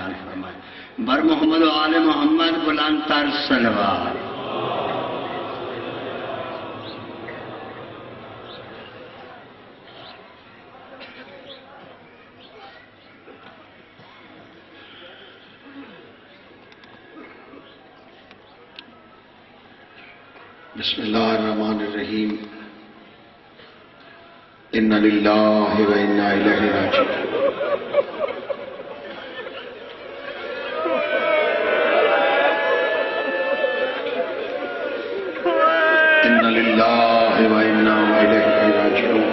بیان فرمائے۔ بر محمد و آل محمد بلند تر صلوات۔ بسم اللہ الرحمن الرحیم۔ ان للہ و انا الیہ راجعون۔ ان للہ و انا الیہ راجعون۔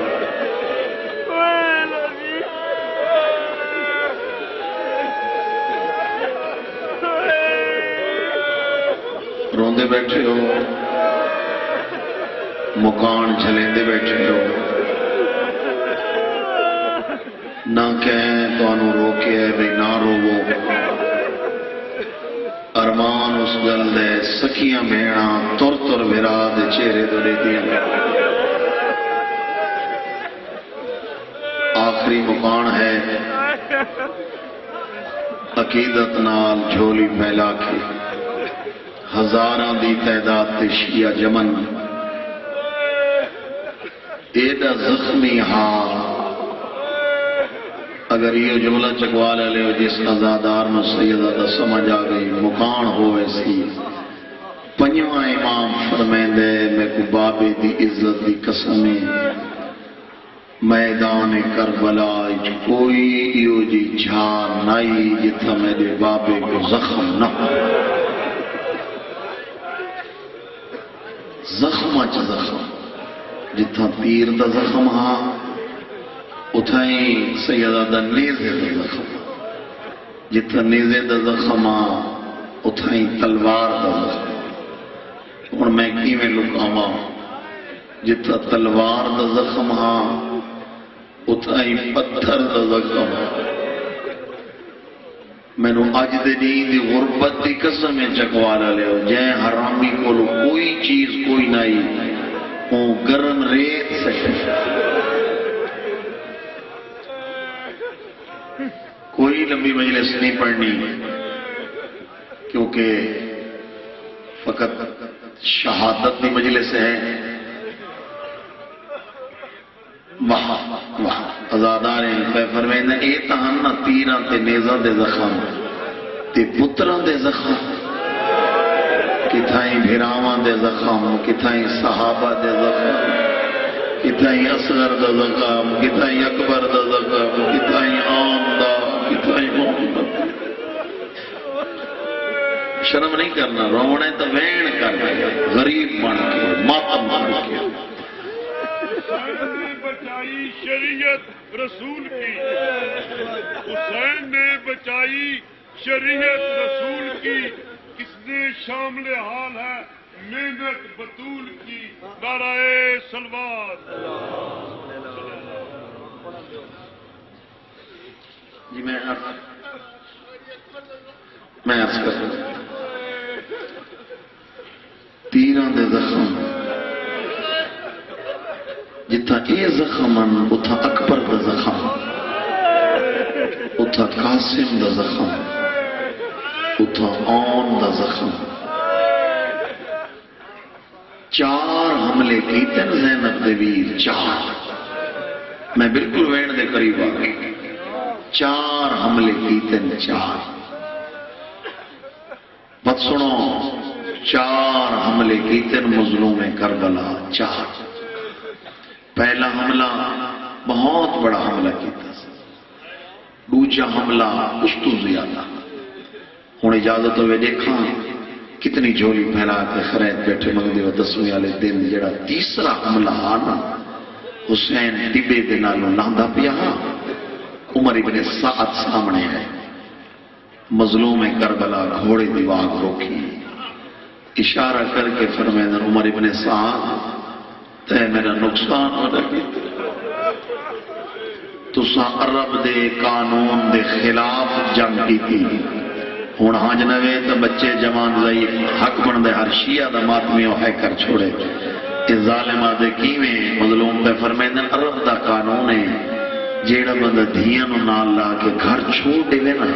روندے بیٹھے ہو، مکان جھلیندے بیٹھے ہو، نہ کہیں تو انہوں روکے ہے بھئی نہ روو۔ ارمان اس گل دے سکیاں بھیڑاں تر تر بھیرا دے چہرے دے دیاں۔ آخری مکان ہے، عقیدت نال جھولی پھیلا کے ہزاراں دی تعداد تے شیعہ جمن ایڈا زخمی حال۔ اگر یہ جملہ چکوا لے لے جس ازادار میں سیدہ دا سمجھ آ گئی مکان ہوئے سی۔ پنجواں امام فرمیندے میں کو بابے دی عزت دی قسمیں میدان کربلا کوئی ایو جی جھار نائی جتھا میرے بابے کو زخم نہ ہو۔ زخم چ زخم جتھا تیر دا زخم ہاں اتھائیں سیدہ دا نیزے دا زخم، جتھا نیزے دا زخم ہاں اتھائیں تلوار دا زخم۔ اور میں کیویں لکاواں جتھا تلوار دا زخم ہاں اتھائیں پتھر دا زخم۔ میں نو اج دے نہیں دی غربت دی قسم چکوالا لے ہو جائیں حرامی کولو کوئی چیز کوئی نہیں وہ گرم ریت سے کوئی لمبی مجلس نہیں پڑھنی کیونکہ فقط شہادت کی مجلس ہے۔ واہ ازادار فرمیندے اے تہن نہ تیراں تے نیزاں دے زخم تے پتراں دے زخم، کتھائیں بھراواں دے زخم، کتھائیں صحابہ دے زخم، کتھائیں اصغر دا زخم، کتھائیں اکبر دا زخم، کتھائیں عام دا، کتھائیں محمد۔ شرم نہیں کرنا، رونے تو وین کر کے غریب بن کے ماتم بن کے۔ حسین نے بچائی شریعت رسول کی، حسین نے بچائی شریعت رسول کی، کس نے شامل حال ہے محنت بطول کی، نعرہ صلوات۔ جی میں عرض کر رہا ہوں تیراں دے زخم جتھا اے زخم اتھا اکبر دا زخم، اتھا قاسم دا زخم، اتھا آن دا زخم۔ چار حملے کیتن زینب دے ویر، چار، میں بالکل وین دے قریب آ گئی، چار حملے کیتن، چار۔ بات سنو، چار حملے کیتن مظلوم کربلا، چار۔ پہلا حملہ بہت بڑا حملہ کیتا، دوسرا حملہ اس تو زیادہ۔ ہوں اجازت ہوئے دیکھا کتنی جھولی پھیلا کے خرید بیٹھے مگدے و 10ویں والے دن جڑا تیسرا حملہ آنا حسین ڈبے دے نالوں لاندا پیا، عمر ابن سعد سامنے ہے، مظلوم کربلا گھوڑے دی واگ روکی، اشارہ کر کے فرمائے عمر ابن سعد تے میرا نقصان ہو رہی، تساں عرب دے قانون دے خلاف جنگ کی تھی، ہوں ہاں جنوے تو بچے جوان ضعیف حق بن دے ہر شیعہ دا ماتمیوں ہے کر چھوڑے۔ اس ظالمہ دے کیویں مظلوم پہ فرمیندن عرب دا قانون ہے جیڑا بندہ دھیاں نو نال لا کے گھر چھوڑ دے نا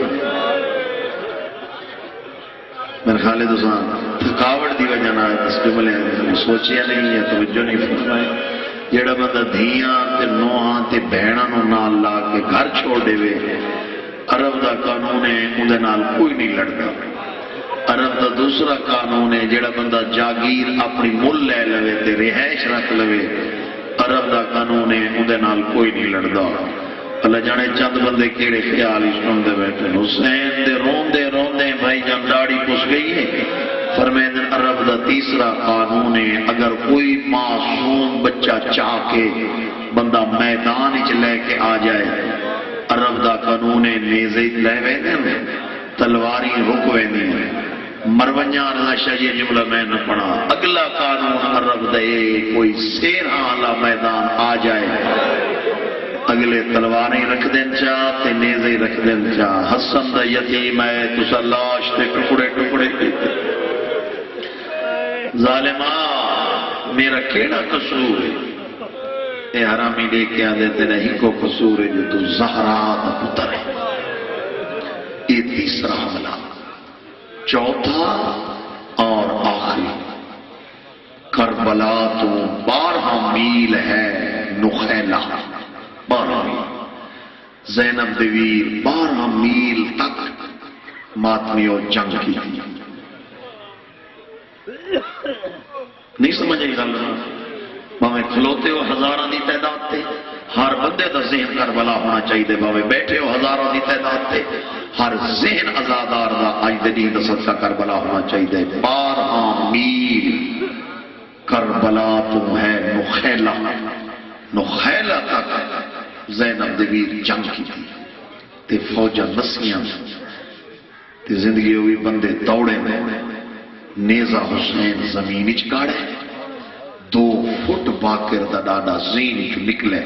خالد حسین تھکاوٹ دی وجہ نال اس جملے سوچیا نہیں ہے، توجہ نہیں فرمائی. جڑا بندہ دھیاں تے نوہاں تے بہناں نوں نال لا کے گھر چھوڑ دے وے، عرب دا قانون ہے اندے نال کوئی نہیں لڑدا. عرب دا دوسرا قانون ہے جڑا بندہ جاگیر اپنی مل لے لوے تے رہائش رکھ لوے، عرب دا قانون ہے اندے نال کوئی نہیں لڑدا. اللہ جانے چند بندے کیڑے خیال ہی سنتے بیٹھے. حسین دے روندے روندے بھائی جان داڑھی پس گئی ہے. فرمائے عرب دا تیسرا قانون ہے اگر کوئی معصوم بچہ چاہ کے بندہ میدان وچ لے کے آ جائے، عرب دا قانون ہے نیزے لے ویندے ہیں، تلواری رک ویندی ہیں. مرویاں لاشا یہ جملہ میں نہ پڑھا. اگلا قانون عرب دے کوئی سیرہاں والا میدان آ جائے، اگلے تلواریں رکھ دین چاہ تے نیزے رکھ دین چاہ. حسن دا یتیم ہے تسا لاش تے ٹکڑے ٹکڑے کیتے. ظالمہ میرا کیڑا قصور ہے؟ اے حرامی لے کے آدھے تیرا ہی کو قصور ہے جو تو زہرا دا پتر ہے. یہ تیسرا حملہ. چوتھا اور آخری، کربلا تو 12 میل ہے نخیلہ. 12 میل. زینب دیویر 12 میل تک ماتمیوں جنگ کی تھی. نہیں سمجھے گل باویں کھلوتے ہو ہزاراں دی تعداد تے، ہر بندے دا ذہن کربلا ہونا چاہیے. باویں بیٹھے ہو ہزاراں دی تعداد تے، ہر ذہن آزادار دا اج دے دین دا صدقہ کربلا ہونا چاہیے. 12 میل کربلا تو ہے نخیلہ. نخیلہ تک زینب دیویر جنگ کی تھی تے فوجاں نسیاں تے زندگی ہوئی بندے دوڑے میں. نیزہ حسین زمین اچ کاڑے 2 فٹ باقر دا ڈاڈا زین چ نکلے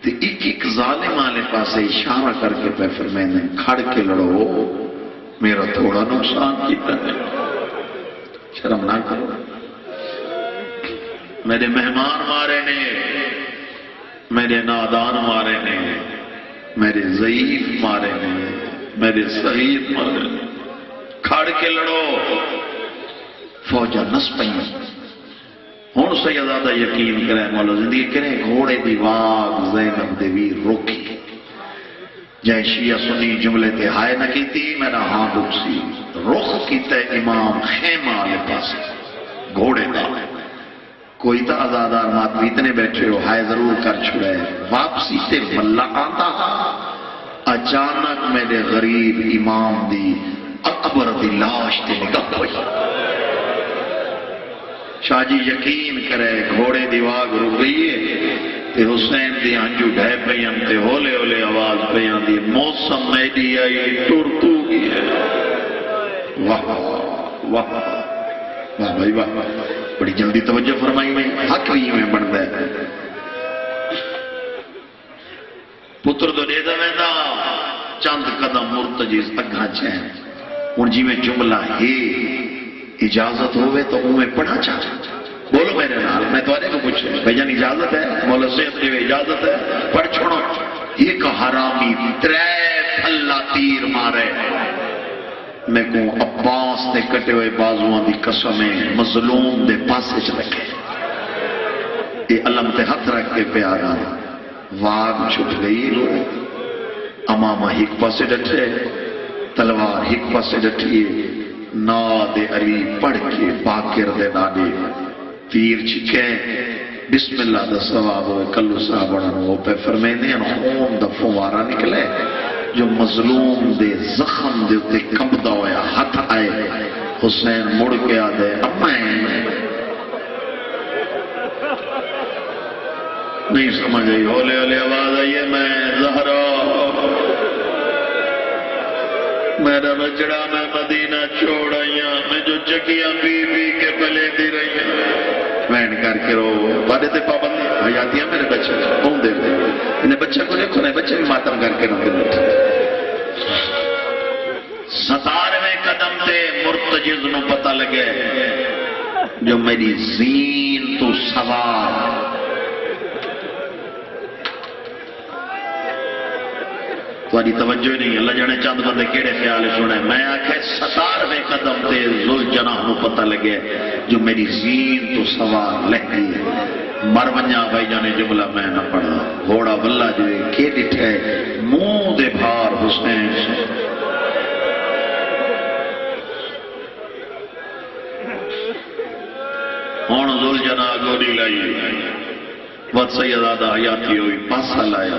تے ایک ظالم والے پاسے اشارہ کر کے پہ فرمائے کھڑ کے لڑو، میرا تھوڑا نقصان کیتا ہے. شرم نہ کرو. میرے مہمان مارے نے، میرے نادان مارے نے، میرے ضعیف مارے نے، میرے شہید مارے نے. کھڑ کے لڑو. فوجا نس پئی. ہوں سیدادہ یقین کرے مولا زندگی کرے گھوڑے دی واگ زینب دیویر روکی. جائے شیعہ سنی جملے تے ہائے نہ کیتی میرا ہاں ڈکسی. رخ کیتا امام خیمہ والے پاس گھوڑے دا. کوئی تا آزادار ماتمی اتنے بیٹھے ہو ہائے ضرور کر چھڑے. واپسی تے ملہ آتا اچانک میرے غریب امام دی اکبر دی لاش تے نگاہ ہوئی. شاہ جی یقین کرے گھوڑے دی واگ رک گئی ہے تے حسین دی ہنجو ڈھے پیاں تے ہولے ہولے آواز پیاں دی موسم میڈی آئی ٹور تو گئی ہے. واہ واہ واہ بھائی واہ. بڑی جلدی توجہ فرمائی میں حق بھی میں بن گئے. پتر تو نیدہ ویندہ چند قدم مرتجیز اگھا چین. ان جی میں جملہ ہے اجازت ہوئے تو میں پڑھا چاہتا. بولو میرے نال میں تو آنے کو پوچھے بھائی جان اجازت ہے؟ مولا سید دیوے اجازت ہے؟ پڑھ چھوڑو. ایک حرامی 3 اللہ تیر مارے. میں کہوں عباس نے کٹے ہوئے بازوان دی قسمیں مظلوم دے پاسے چ رکھے. یہ علم تے ہاتھ رکھ کے پیارا واگ چھپ گئی. امامہ ایک پاسے ڈٹھے، تلوار ایک پاسے ڈٹھیے. ناد علی پڑھ کے باقر دے ڈاڈے تیر چھکے. بسم اللہ دا ثواب ہوئے. کلو صاحب وہ پہ فرمینے خون دا فوارہ نکلے جو مظلوم دے زخم دے اتے کمبدا ہویا ہاتھ آئے. حسین مڑ کے آدھے امائیں نہیں سمجھ آئی. ہولے ہولے آواز آئیے میں زہرا میرا بچڑا میں مدینہ چھوڑ آئیاں میں جو چکیاں پی پی کے پلے دی رہی ہیں. وین کر کے رو بارے تے پابندی حیاتیاں میرے بچے کون دے دے انہیں بچے کو دیکھو نہیں بچے بھی ماتم کر کے رکھتے بیٹھے. 17ویں قدم تے مرتجز نو پتہ لگے جو میری زین تو سوار تاری توجہ نہیں اللہ جانے چند بندے کیڑے خیال سنے میں آکھے 17ویں قدم تے ذوالجناح نو پتہ لگے جو میری زین تو سوار لہی ہے مر ونجا بھائی جانے جملہ میں نہ پڑھا گھوڑا واللہ جو کے ڈٹھے منہ دے بھار حسین سے ہون ذوالجناح گوڑی لائی وقت سیدادہ حیاتی ہوئی پاسا لایا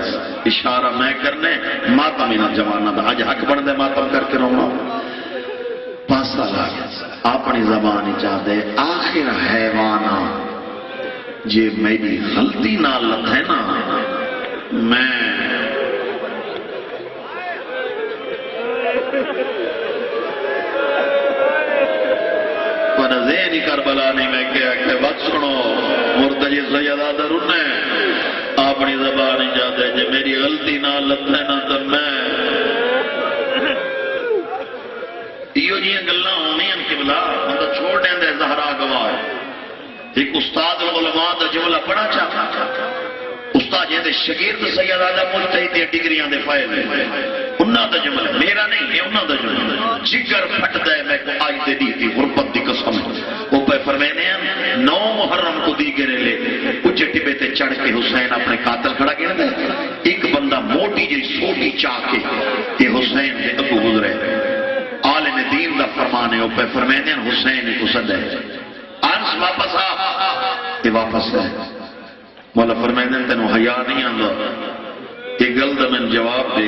اشارہ میں کرنے ماتم ہی نہ جوانا دا آج حق بڑھ دے ماتم کر کے رونا پاسا لایا اپنی زبانی چاہتے آخر حیوانا جے میری غلطی نہ لت ہے نا میں پر زینی کربلا نہیں میں کیا کہ وقت سنو مرتجی سیدادہ رونے اپنی زبانی چاہتے جے میری غلطی نہ لت ہے نا تو میں یہ جی گلہ ہونی ہیں قبلہ مطلب چھوڑ دیں دے زہرا گواہ ایک استاد العلماء دا جملہ پڑھا چاہتا استاد یہ دے شگirد سیدادہ مجتہد ڈگریاں دے فائل ہیں انہاں دا جملہ میرا نہیں ہے انہاں دا جملہ جگر پھٹ دے میں کو آئی دے دی تھی غربت دی قسم وہ پہ فرمینے ہیں 9 محرم کو دی گرے لے اچھے ٹبے تے چڑھ کے حسین اپنے قاتل کھڑا گئے دے ایک بندہ موٹی جی سوٹی چاہ کے یہ حسین دے ابو گزرے عالم دین دا فرمانے وہ پہ فرمینے ہیں حسین کو صدے آنس واپس آ یہ واپس ہے مولا فرمینے ہیں تینو حیاء نہیں آندھا یہ گلد میں جواب دے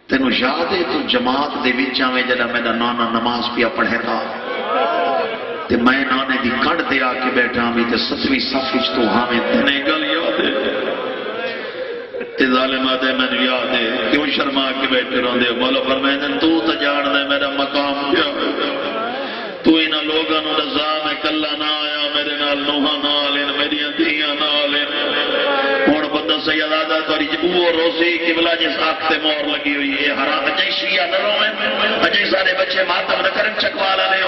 تینو یاد ہے تو جماعت دے وچاں میں جڑا میرا نانا نماز پیا پڑھے تھا تے میں نانے دی کڑ دے آ کے بیٹھا بھی تے 7ویں صف وچ تو ہاں میں تنے گل یاد ہے تے ظالمات ہے میں یاد ہے کیوں شرما کے بیٹھے روندے مولا فرمائے تو تے جان دے میرا مقام کیا تو انہاں لوگاں نوں رضا میں کلا نہ آیا میرے نال نوحاں نال میری دھیاں نال ہن بندہ سیدادہ تاری وہ روزی قبلہ جس آنکھ تے مور لگی ہوئی ہے حرام اجے شیعہ نہ رویں اجے سارے بچے ماتم نہ کرن چکوالا لے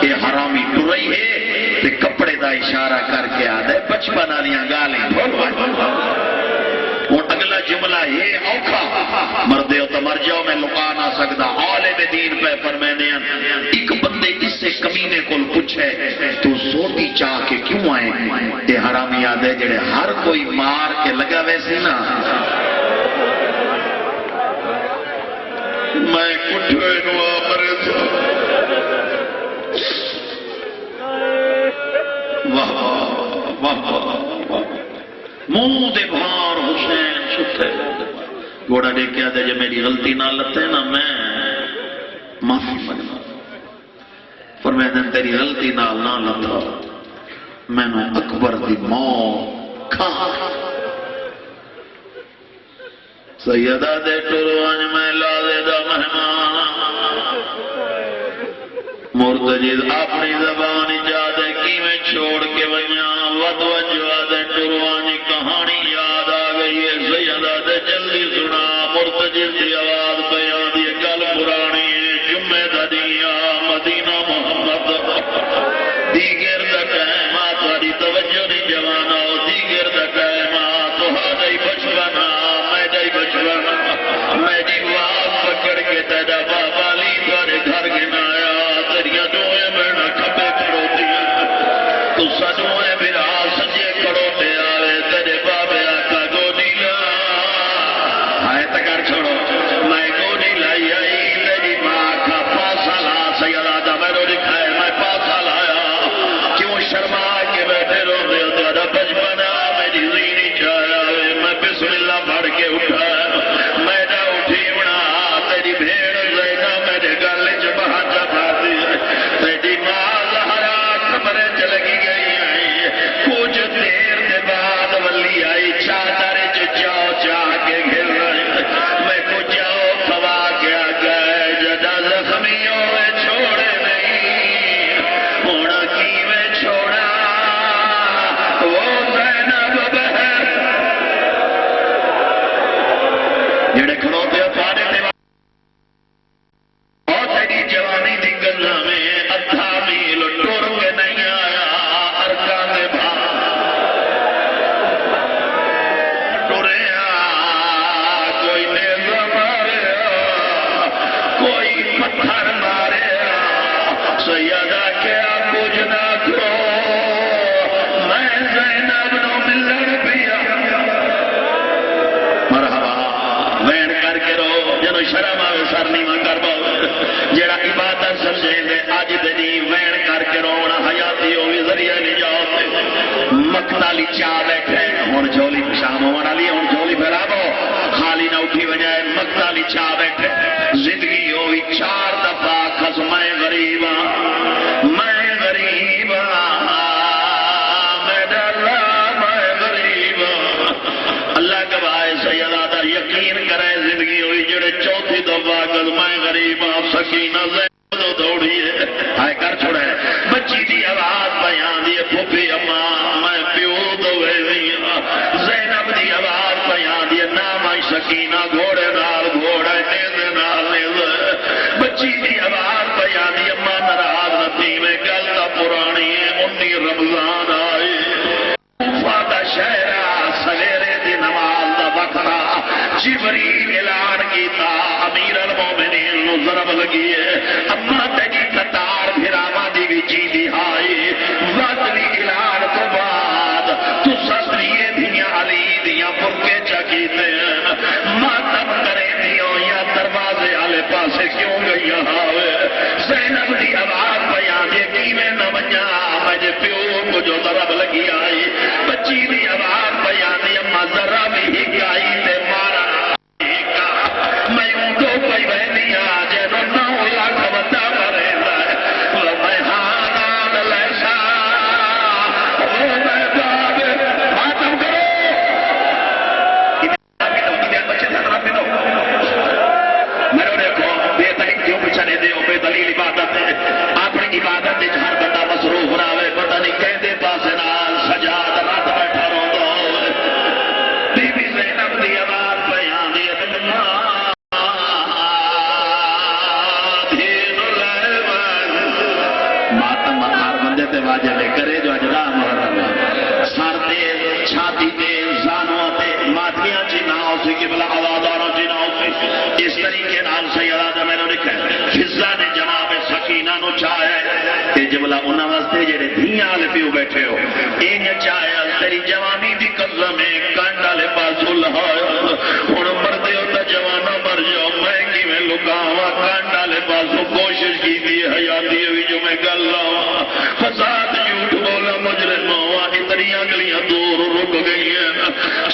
یہ حرامی ٹرئی ہے تے کپڑے دا اشارہ کر کے آدھے بچپن والیاں گالیں اور اگلا جملہ یہ اوکھا مردے ہو تو مر جاؤ میں لکا نہ سکتا عالم دین پہ فرمینے ایک بندے اس سے کمینے کو پوچھے تو سوٹی چاہ کے کیوں آئے یہ حرامی آدھے جڑے ہر کوئی مار کے لگا ویسے نا میں کٹھوے نوا مرے تھا واہ واہ منہ دے بھار حسین چھتے گوڑا دے کیا دے جب میری غلطی نہ لتے نا میں معافی مانگنا فرمیدن تیری غلطی نہ لتا میں نے اکبر دی موت کھا سیدہ دے ٹروان میں لا دے دا مہمان مرتجد اپنی زبانی جا دے کی میں چھوڑ کے ونیاں ود وجوا دے ٹروانی کہانی یاد آ گئی ہے سیدہ دے جلدی سنا مرتجد دی آواز بیان دی گل پرانی ہے جمعہ دا دیا مدینہ محمد دیگر دا قیمہ تاری توجہ نہیں جوانا دیگر دا قیمہ تو ہاں بچپنا میں دائی بچپنا میں دی واز پکڑ کے تیرا بابا لی تارے گھر گنایا تیریا دوئے میں نہ کھپے کھڑوتی تو سجوئے میرا سجے کھڑوتے آئے تیرے بابے آقا گونی لا آئے تکار چھوڑو میں گونی لائی آئی تیری ماں کا پاسا لا سیدہ دا میں رو دکھائے میں پاسا لایا کوئی پتھر مارے سیدہ کیا کچھ نہ کھو میں زینب نو ملن پیا مرحبا وین کر کے رو جنو شرم آوے سر نیواں کر باؤ جڑا عبادت سمجھے دے اج دے وین کر کے رونا حیاتی ہو بھی ذریعہ نجات مقتالی چاہ بیٹھے ہن جھولی شام ہون والی ہن جھولی پھیلاو خالی نہ اٹھی وجائے مقتالی چاہ بیٹھے زندگی ہوئی 4 دفعہ کس میں غریب ہاں میں غریب ہاں میں ڈالا میں غریب ہاں اللہ گواہ سیدہ دا یقین کرے زندگی ہوئی جڑے 4تھی دفعہ کس میں غریب ہاں سکینہ زینب دوڑی ہے ہائے کر چھوڑے بچی دی آواز بیان دی پھوپھی اماں میں پیو دوے ہوئی زینب دی آواز بیان دی نام آئی سکینہ گھوڑے نال گھوڑے نیزے نال نیزے بچی دی آواز بیان دی اماں ناراض نتی میں گل تا پرانی ہے 19 رمضان آئی کوفہ دا شہرہ سویرے دی نماز دا وقت جبریل اعلان کیتا امیر المومنین نو ضرب لگی ہے اماں تیجی قطار پھراوا دی بھی جی دی ہائی وقتی اعلان تو بعد تو سسریے دیا علی دیا برکے چکیتے ہیں ماتم کرے دیوں یا دروازے آلے پاسے کیوں گئی ہاوے زینب دی آواز بیان دے کی میں نہ بنیا مجھے پیو کو جو ضرب لگی آئی بچی دی آواز بیان دی اماں ذرا بھی ہکائی تے مارا میں ان کو کوئی بہنی آجے نو 9 لاکھ بندہ مرے میں ہانان لیسا او میں باب ماتم کرو بچے دھنرہ پیدو میرے دیکھو بے دلیل کیوں پچھنے دے بے دلیل عبادت ہے اپنی عبادت ہے ہر بندہ مصروف راوے پتہ نہیں کہندے پاسے نال سجاد رات بیٹھا روندہ ہوئے بی بی زینب دی آواز بیان دی ماتم ہر بندے تے واجب کرے جو اجرا محرم سر تے چھاتی تے زانوں تے ماتھیاں چی نہ ہو سی قبلہ آوازاروں چی نہ ہو سی اس طریقے نال سیدہ میں نے لکھا ہے فضہ نے جناب سکینہ نو چاہے کہ جبلا انہاں واسطے جڑے دھیاں والے پیو بیٹھے ہو این چاہے تیری جوانی دی قضا میں کانڈا لے پاسو لہایا ہن مردے ہو تے جوانا مر جاؤ میں کیویں لکاواں کانڈا لے پاسو کوشش کی دی حیاتی ہوئی جو میں گل لاواں فساد جھوٹ بولا مجرم ہوا اتنیاں گلیاں دور رک گئی ہیں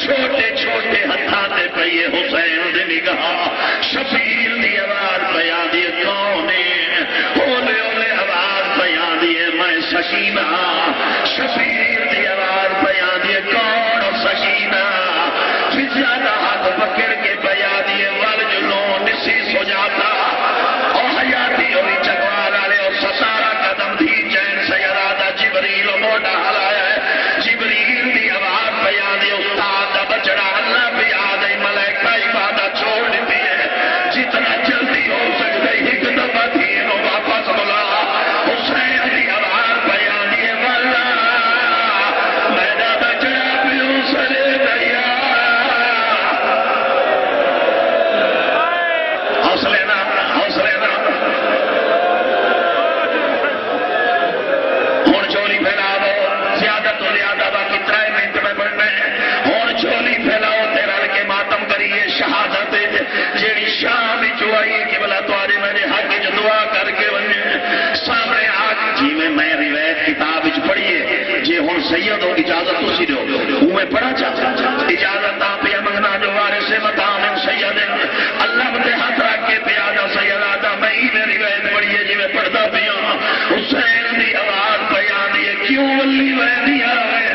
چھوٹے چھوٹے ہتھاں تے پئیے حسین دی نگاہ شبیر دی آواز بیان دی کون ہے اولے اولے آواز بیان دی میں سکینہ شبیر دی آواز بیان دی کون سکینہ فضا دا ہاتھ پکڑ کے بیان دی ول جلو نسی سو جاتا اور حیاتی ہوئی چکوار والے اور ستارہ قدم تھی چین سیدہ جبریل موٹا ہلایا ہے جبریل دی آواز بیان دی استاد دا بچڑا اللہ بھی آدھے ملائکہ عبادت چھوڑ دیتی ہے جتنا جلدی ہو سکتے ایک دفعہ تھی انہوں واپس بلا حسین دی آواز بیان دی والا میرا بچڑا بھی اسلے دیا حوصلے نا ہون چولی پھیلاو زیادہ تو زیادہ باقی 3 منٹ میں پڑھنے ہون چولی پھیلاو تیرا لکے ماتم کریے شہادت جیڑی شام جو آئی کہ بلا توارے میں نے حق جو دعا کر کے بنے سامنے آگ جی میں روایت کتاب اچ پڑھیے جی ہون سید ہو اجازت تو سی دو ہوں میں پڑھا چاہتا اجازت آپ یا منگنا جو وارث مقام سید اللہ مجھے ہاتھ رکھ کے پیادا سید آدھا میں ہی میں روایت پڑھیے جی میں پڑھتا پیا حسین دی آواز بیان دیئے کیوں ولی ویدی آوے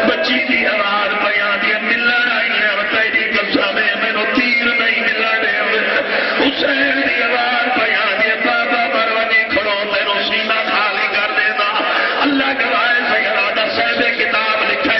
بچی دی آواز بیان دیئے ملن آئی ہے بتائی دی قصہ میں نو تیر نہیں ملنے حسین دی آواز بیان دیئے بابا مروانی کھڑو تینو سینہ خالی کر دیتا اللہ گواہ سیدہ صاحب کتاب لکھے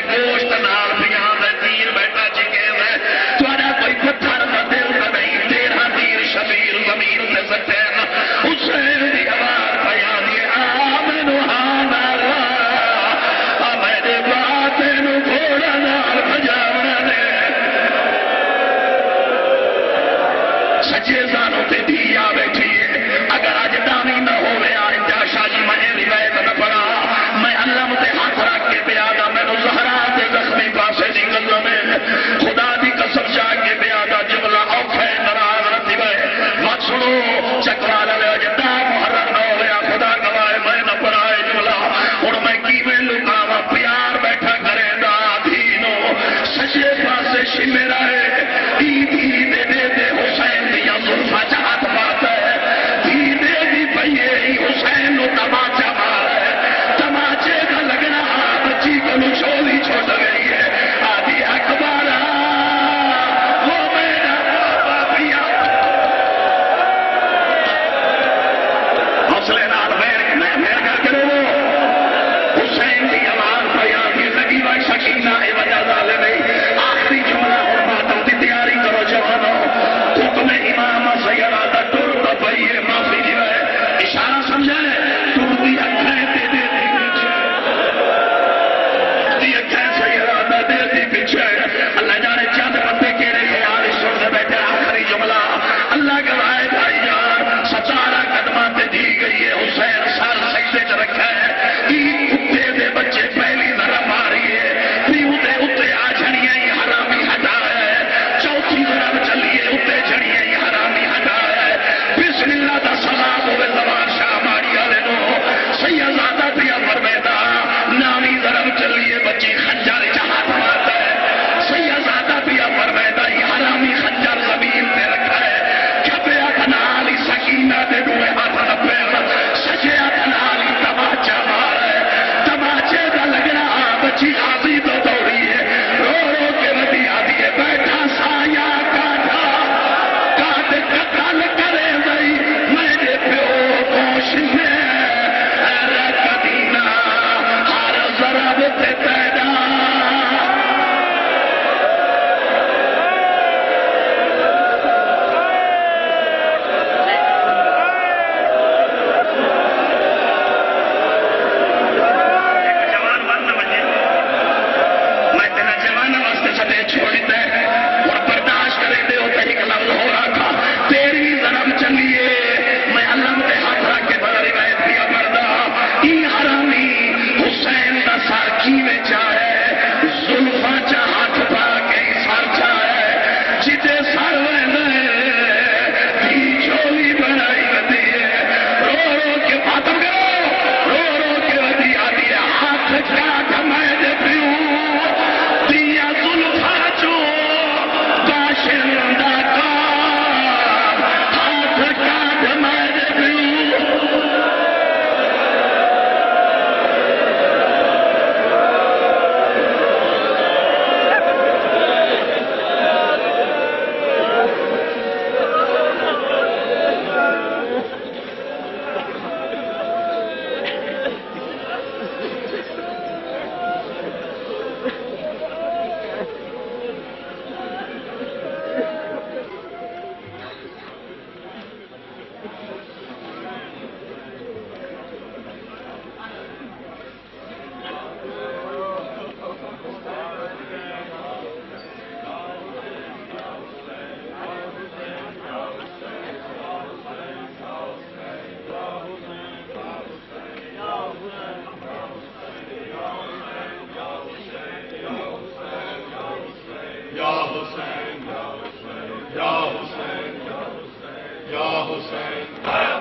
سنو چکوالا لے جدا محرم نہ ہو گیا خدا گواہ میں نہ پڑھائے جملہ اور میں کی میں لکاوا پیار بیٹھا کرے دا دینو سجے پاسے شمے رہے دی دے دے دے حسین دیا زلفا چاہت بات ہے دی دے دی پئیے حسین نو تماچا مار ہے تماچے کا لگنا بچی کو چولی چھوٹ گئی ہے آدھی اکبر وہ میرا بابیا حوصلے نال میر کر کے رو حسین کی آواز بیان کی لگی بھائی سکینہ ہے وجہ ڈالے نہیں آخری جملہ اور باتوں کی تیاری کرو جوانوں حکم امام سیدہ دا ٹر دا پئیے معافی دی ہے اشارہ سمجھے ٹر دی اکھیں دے دے دی پیچھے دی اکھیں سیدہ دا دے دی پیچھے اللہ جانے چند بندے کیڑے خیال اس سن سے بیٹھے آخری جملہ اللہ کے رائے بھائی جان 17 قدمات دی گئی ہے حسین سال سجدے چ رکھا ہے کتے دے بچے پہلی ذرا ماری ہے پیو دے اتے آ جھڑیاں ہی حرامی ہٹا ہے چوتھی ذرا چلیے اتے جھڑیاں ہی حرامی ہٹا ہے بسم اللہ دا سلام ہوے زبان شاہ ماری والے نو سیدزادہ پیا فرمیدا نامی ذرا چلیے بچی خنجر چہات مارتا ہے سیدزادہ پیا فرمیدا یہ حرامی خنجر زمین پہ رکھا ہے کھپے ہاتھ نال ہی سکینہ دے دوے ہاتھ نپے سجے ہاتھ نال ہی تماچا مار ہے تماچے دا لگنا بچی آدھی تو دوڑی ہے رو رو کے ودی آدھی ہے بیٹھا سایا کاٹا کاٹ قتل کرے گئی میرے پیو کوش میں رکھدینا ہر ضرب تے پیدا جوان بند بجے میں تیرا جوان واسطے سٹے چھوڑ دے اور برداشت کرے دے ہوتے ہی لفظ ہو رہا تھا تیری ضرب چلیے میں علم دے ہاتھ رکھ کے بڑا روایت کیا مردا ای حرامی حسین دا سر کیویں چاہے زلفا چا ہاتھ پا کے سر چاہے جتے سر ویندے دی چولی بنائی ودی ہے رو رو کے فاتم کرو رو رو کے ودی آدھی ہے ہاتھ کاٹ میں دے پیوں دیا زلفا چو باشندہ کا ہاتھ کاٹ میں دے پیوں Ya Hussein, Ya Hussein, Ya Hussein.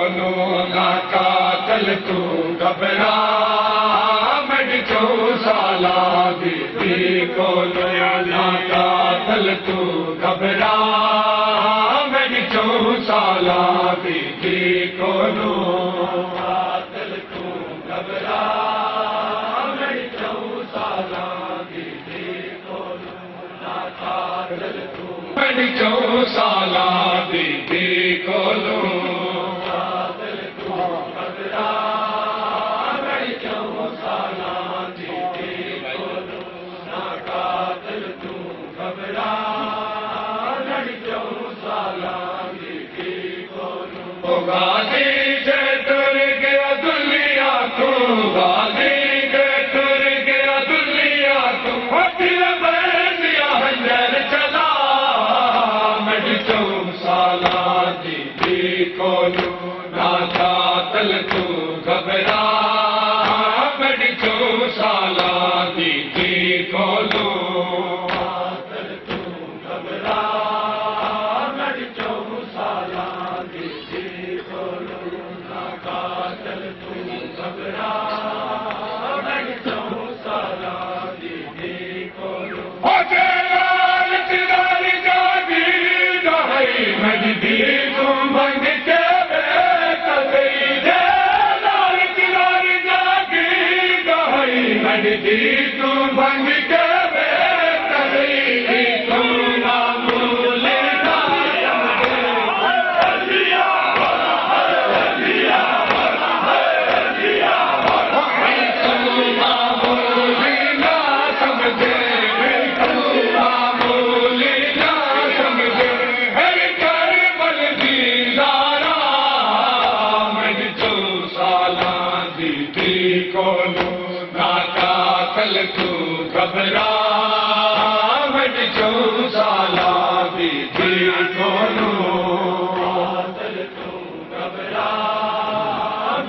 کولو نہ قاتل تو گھبرا مڈ 4 سالہ دی کولو نہ قاتل تو گھبرا مڈ 4 سالہ دی کولو قاتل تو گھبرا مڈ 4 سالہ دی کولو نہ قاتل تو مڈ 4 سالہ دی کولو قاتل تو گھبرا مڈ 4 سالہ دی کولو نہ قاتل تو گھبرا مڈ 4 سالہ دی کولو غازی جے تر گیا دنیا تو غازی جے تر گیا دنیا تو پھر بندیا ہنجر چلا مڈ 4 سالہ دی کولو نہ قاتل تو گھبرا مڈ 4 سالہ دی کولو قاتل تو گھبرا مڈ 4 سالہ دی کولو نہ قاتل تو گھبرا مڈ 4 سالہ دی کولو مجدی تم بن کے مجدی تم بن کے تم معمول گھبرا مڈ 4 سالہ دی کولو قاتل تو گھبرا مڈ 4 سالہ دی کولو نہ قاتل تو گھبرا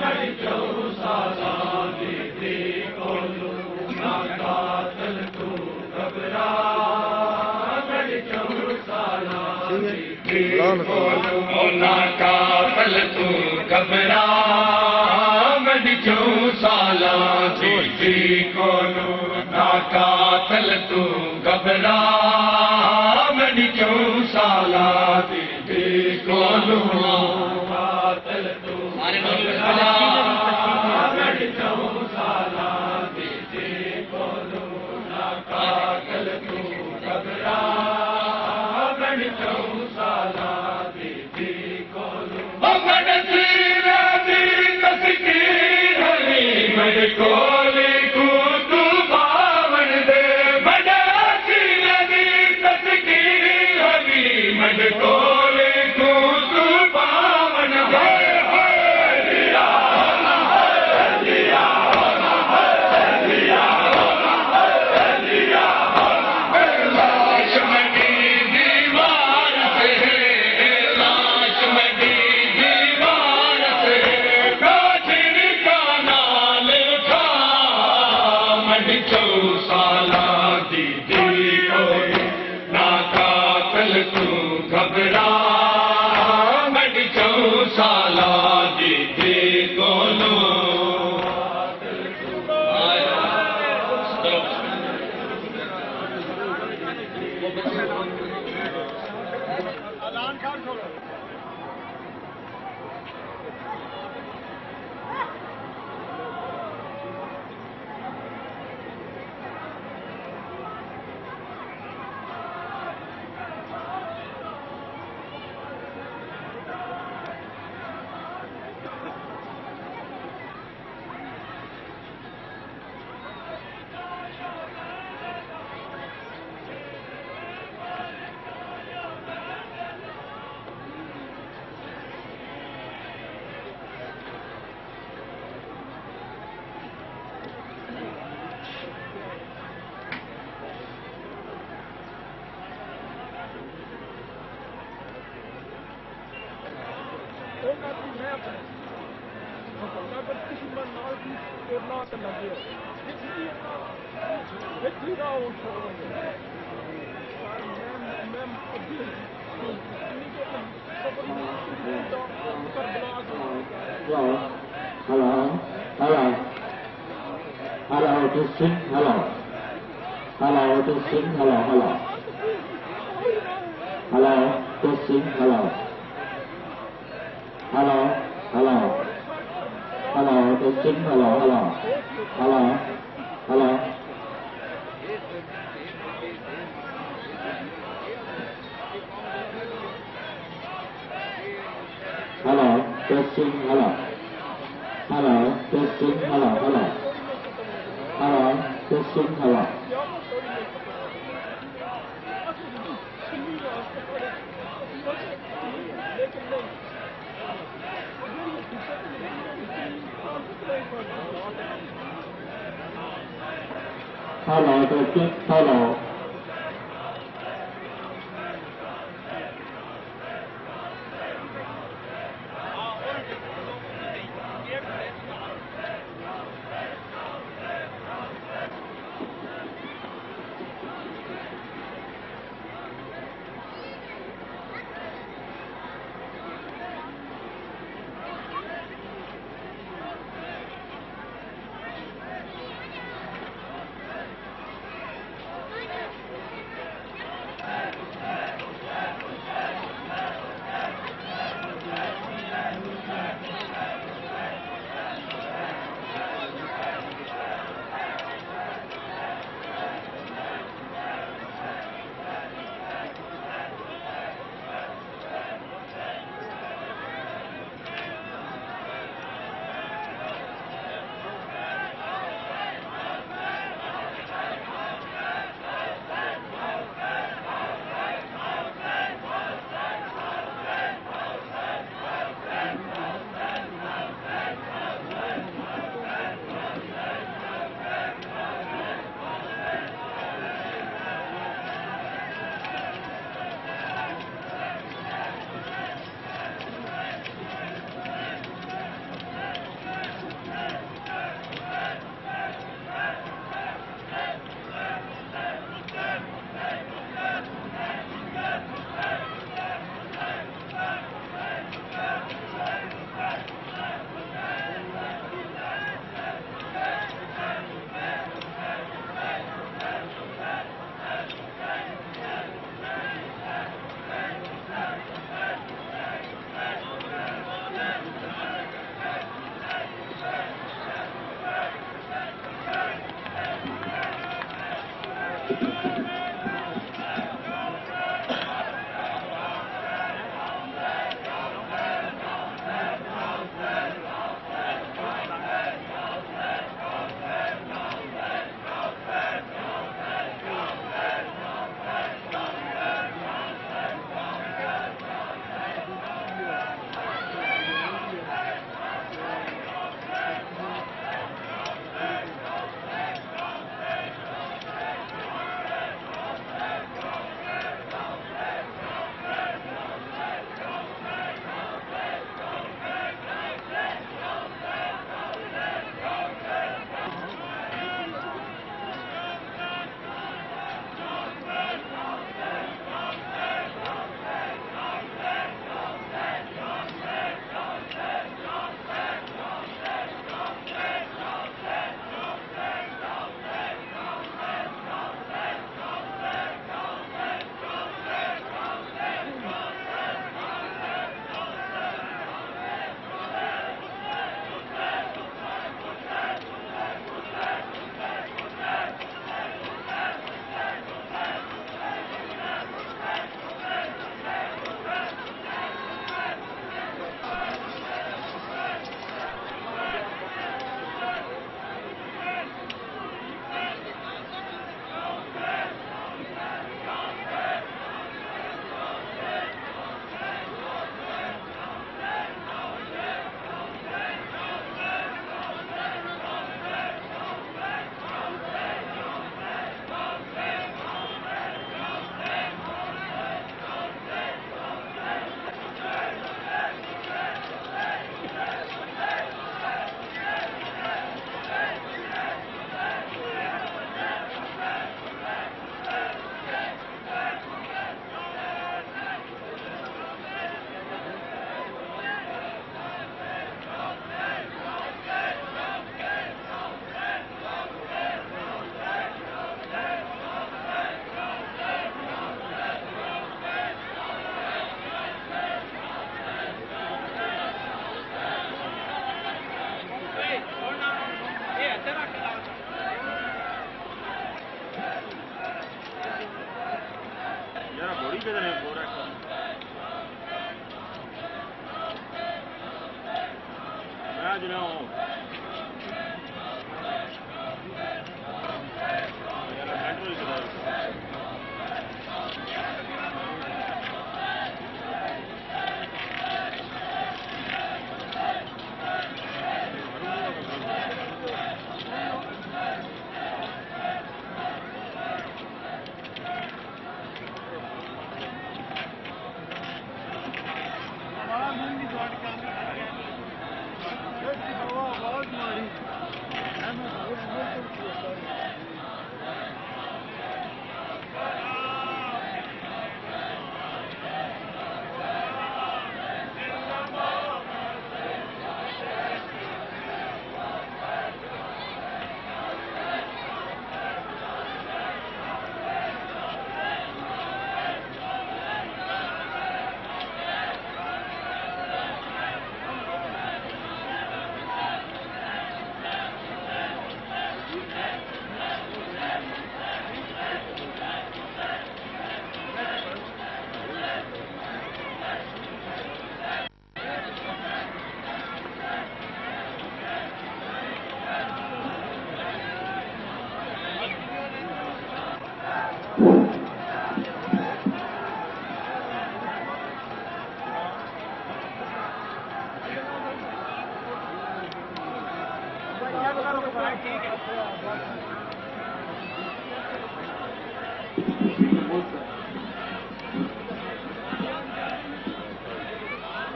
مڈ 4 سالہ دی کولو نہ قاتل تو گھبرا مڈ 4 سالہ دی کولو نہ قاتل تو گھبرا مڈ 4 سالہ دی کولو قاتل تو گھبرا مڈ 4 سالہ دی کولو نہ قاتل تو گھبرا مڈ 4 سالہ دی کولو مڈ سیر دی تسکیر ہری مڈ کولی کو مڈ کولے کو تو پاون لاش مڈی دیوار سے لاش مڈی دیوار سے کاچر کا نال اٹھا مڈ 4 سالہ دی کولو نہ قاتل تو گھبرا مڈ 4 سالہ دی کولو Let's Hello. Hello. Hello. Testing. Hello. Hello. Testing. Hello. Hello. Hello. Testing. Hello. Hello. Hello. Hello. Testing. Hello. Hello. Hello. Hello. Hello. Testing. Hello. Hello. Testing. Hello. Hello. Hello. Testing. Hello. Hello. Testing. Hello.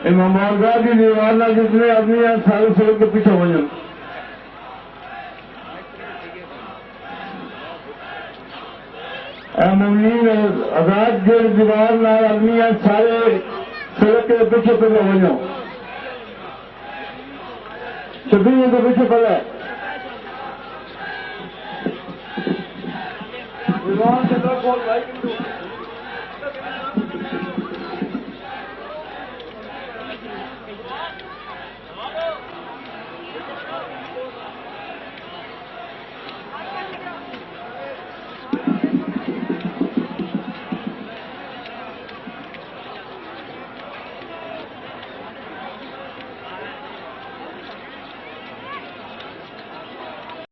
امام آزاد کی دیوار نہ جتنے آدمی ہیں سارے سڑک کے پیچھے ہو جائیں. مومنین آزاد کی دیوار نہ آدمی ہیں سارے سڑک کے پیچھے پہلے ہو جاؤ. شبیر کے پیچھے پہلے دیوار سے لوگ بہت بھائی